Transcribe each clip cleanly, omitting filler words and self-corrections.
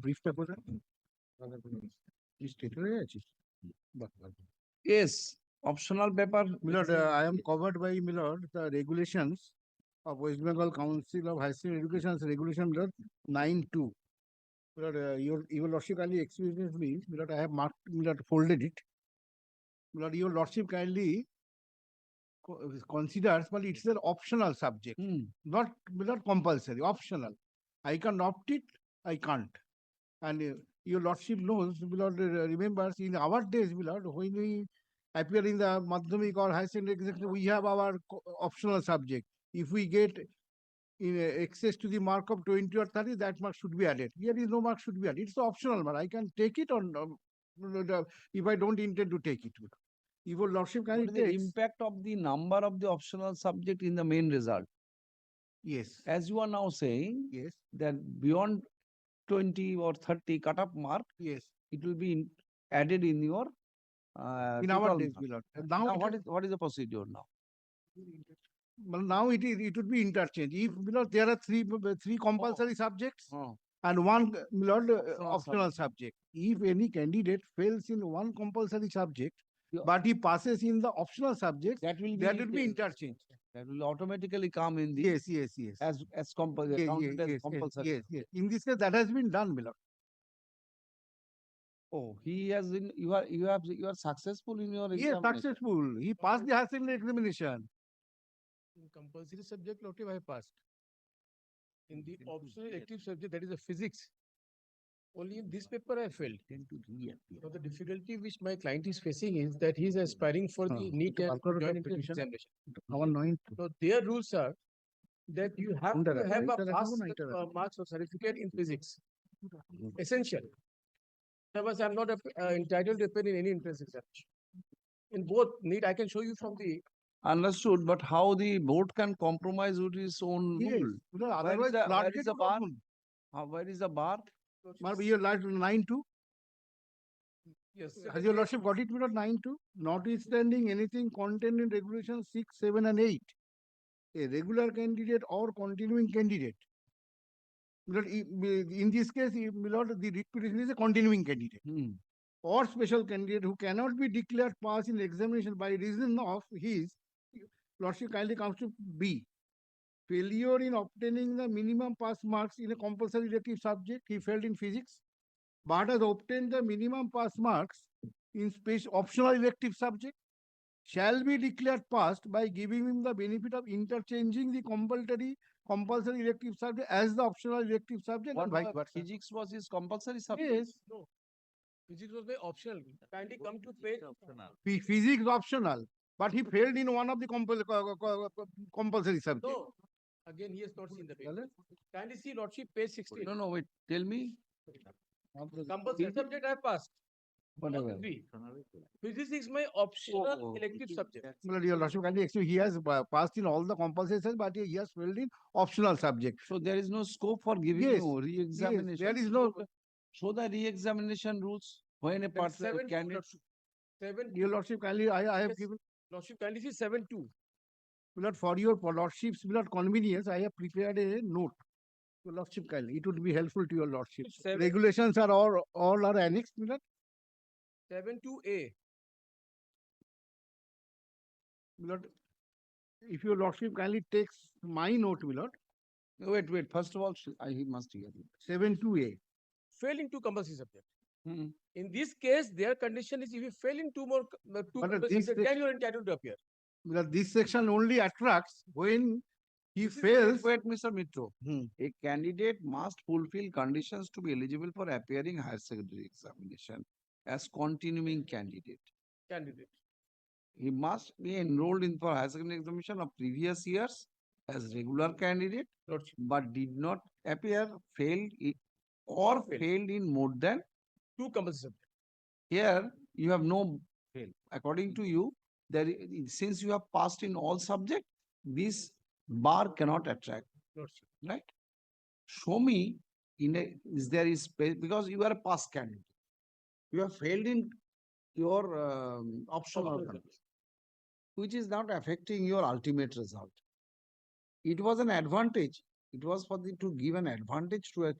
ব্রিফটা করে স্টেট হয়ে আছিস Yes, optional paper. Milord, I am covered by Milord the regulations of West Bengal Council of Higher Secondary Education Regulation Milord 9(2). Milord, your lordship kindly excuse me, Milord, I have marked Milord folded it. Milord, your lordship kindly considers, but it's an optional subject, not Milord compulsory, optional. I can opt it, I can't. And your lordship knows, Milord, remembers in our days, Milord, when we appear in the Madhyamik or higher secondary examination, we have our optional subject. If we get in excess to the mark of 20 or 30, that mark should be added. Here is no mark should be added. It's optional, but I can take it or if I don't intend to take it. If your lordship What can is the take, impact of the number of the optional subject in the main result? yes, As you are now saying yes, that beyond 20 or 30 cut-off mark, yes. it will be added in your In total our days, mark. Milord. Now, Now, what is the procedure now? well, now it would be interchange. If Milord, there are three compulsory subjects Oh, and one Milord Optional optional subject. If any candidate fails in one compulsory subject, Yeah. but he passes in the optional subjects, that will that would be interchange. that will automatically come in the Yes, yes, yes. as compulsory. Yes, yes. In this case, that has been done, Milord. Oh, he has been. You are successful in your He is examination. successful. He passed the higher secondary examination. In compulsory subject, what I have passed. In the optional elective subject, that is a physics, only in this paper I failed. Now the difficulty which my client is facing is that he is aspiring for the NEET and joint entrance examination. Our 9. So their rules are that you have Under to have a that, pass under marks or certificate in physics. Essential. Otherwise, I'm not entitled to appear in any entrance examination. In both NEET, I can show you from the Understood, but how the board can compromise with its own Yes. rule? Milord, otherwise, where floodgate is the would bar? open. Where is the bar? Milord, your last 9(2). yes. Has your lordship got it, Milord? 9(2). Notwithstanding anything contained in regulation 6, 7, and 8, a regular candidate or continuing candidate. Milord, in this case, Milord, the writ petition is a continuing candidate or special candidate who cannot be declared pass in examination by reason of his lordship kindly comes to B. Failure in obtaining the minimum pass marks in a compulsory elective subject. He failed in physics, but has obtained the minimum pass marks in optional elective subject, shall be declared passed by giving him the benefit of interchanging the compulsory elective subject as the optional elective subject. What And vice was versa. physics was his compulsory subject? Yes, No. Physics was very optional. Kindly come to page. physics optional, but he failed in one of the compulsory subjects. No. Again, he has not seen the paper. Kindly see lordship page 16. No, wait. Tell me. Compulsory subject I have passed. Whatever. Three. Physics is my optional elective subject. Milord, your lordship kindly excuse, he has passed in all the compulsory subjects, but he has failed in optional subject. So there is no scope for giving Yes, you Yes, re-examination. there is no. Show the re-examination rules when a That person seven, candidate. Seven. Your lordship kindly, I have Yes. given. Lordship kindly see 7-2. Milord, for your lordship's Milord convenience, I have prepared a note. Your lordship kindly, it would be helpful to your lordship. Seven. Regulations are all are annexed, Milord. 7-2A. Milord, if your lordship kindly takes my note, Milord, Wait. First of all, he must hear it. 7(2)A. Fail in two compulsory subjects. Hmm. In this case, their condition is if you fail in two compulsory this subjects, then you are entitled to appear. Milord, this section only attracts when he This is fails. Wait, Mr. Mitro. A candidate must fulfill conditions to be eligible for appearing higher secondary examination as continuing candidate. Candidate. He must be enrolled in for higher secondary examination of previous years as regular candidate, Lordship. but did not appear, failed in more than. Two compulsory subjects. Here you have no fail. According to you, since you have passed in all subjects, this bar cannot attract. Lordship. Right? Show me is there is space because you are a past candidate. You have failed in your optional subject, which is not affecting your ultimate result. It was an advantage. It was for to give an advantage to a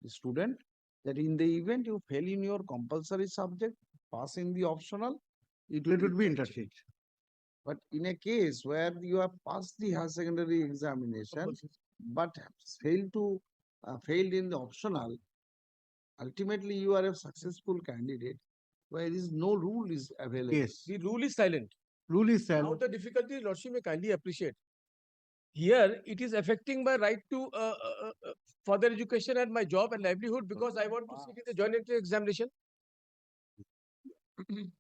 student that in the event you fail in your compulsory subject, pass in the optional, It would be interchanged. But in a case where you have passed the higher secondary examination, Compulsory. but have failed in the optional, ultimately you are a successful candidate where is no rule is available. Yes. The rule is silent. Rule is Now silent. the difficulty, Lordship may kindly appreciate. Here, it is affecting my right to further education and my job and livelihood because I want to sit in the joint entrance examination.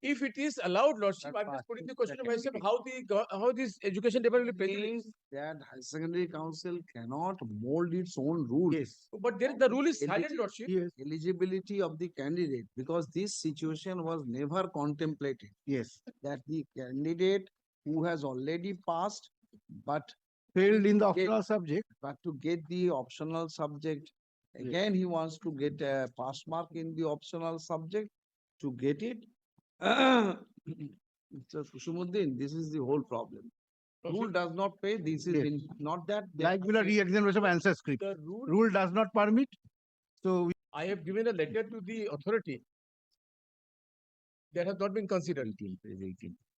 If it is allowed, Lordship, I'm just putting the question to myself: how this education department will prejudice? Means that higher secondary council cannot mold its own rule. Yes. But there, the rule is silent, Lordship. Yes. Eligibility of the candidate, because this situation was never contemplated, Yes. that the candidate who has already passed but Failed in the optional subject. to get the optional subject, again he wants to get a pass mark in the optional subject to get it. Mr. Kushumuddin, this is the whole problem. Rule does not pay. This is Yes. not that. Like with a re-examination of answer script. The Rule does not permit. So I have given a letter to the authority that has not been considered.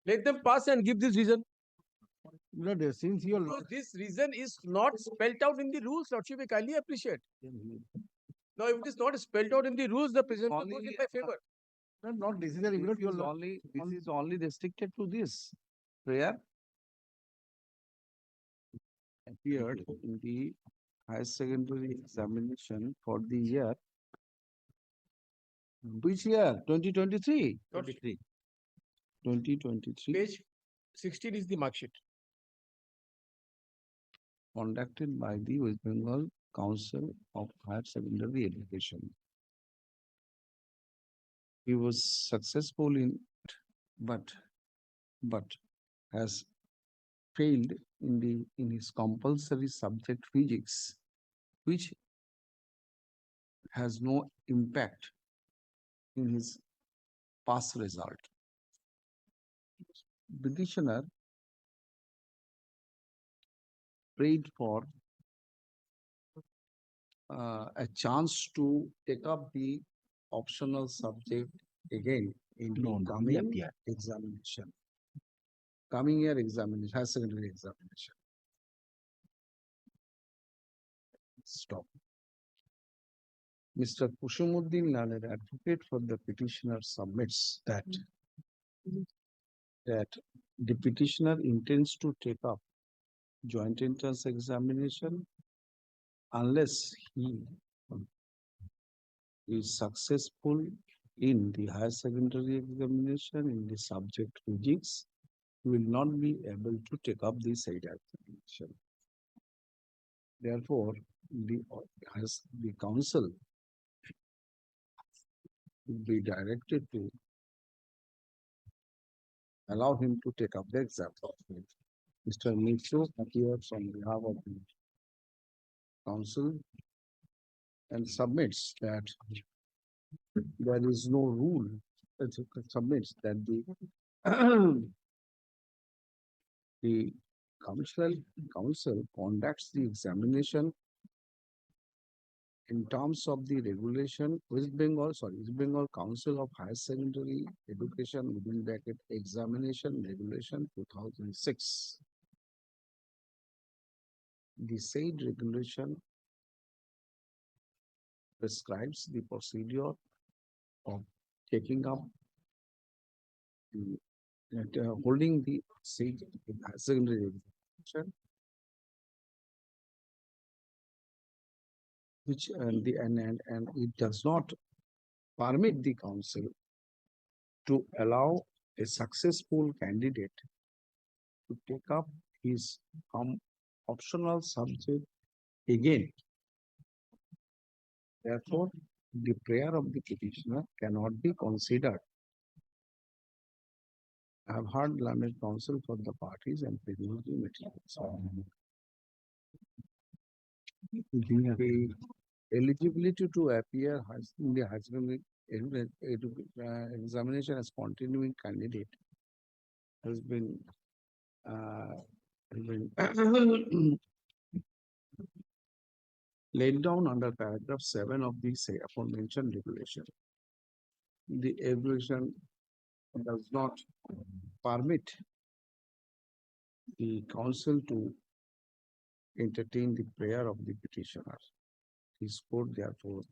Let them pass and give this reason. since your Because this reason is not spelled out in the rules, Lordship, we kindly appreciate. Now, if it is not spelled out in the rules, the presumption goes in my favor. not necessary, This is only restricted to this prayer appeared in the higher secondary examination for the year. Which year? 2023. 23. 2023. Page 16 is the mark sheet. Conducted by the West Bengal Council of Higher Secondary Education. He was successful in it, but has failed in his compulsory subject physics, which has no impact in his pass result. Petitioner prayed for a chance to take up the optional subject again in the coming examination. Coming year examination, higher secondary examination. Stop. Mr. Kushumuddin Laler, advocate for the petitioner, submits that the petitioner intends to take up joint entrance examination unless he is successful in the higher secondary examination in the subject physics, he will not be able to take up the said examination. Therefore, the council will be directed to allow him to take up the exam. Mr. Mitchell appears on behalf of the council and submits that there is no rule. Submits that the council conducts the examination in terms of the regulation West Bengal Council of Higher Secondary Education within bracket examination regulation 2006. The said regulation prescribes the procedure of taking up holding the said higher secondary examination, which and it does not permit the council to allow a successful candidate to take up his optional subject again. Therefore, the prayer of the petitioner cannot be considered. I have heard learned counsel for the parties and produced the materials. The eligibility to appear in the high secondary examination as continuing candidate has been laid down under paragraph 7 of the say aforementioned regulation. The regulation does not permit the council to entertain the prayer of the petitioner. His court therefore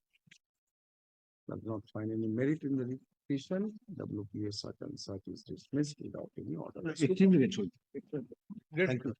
does not find any merit in the petition. WPA such and such is dismissed without any order. Extremely grateful. Great. Thank you.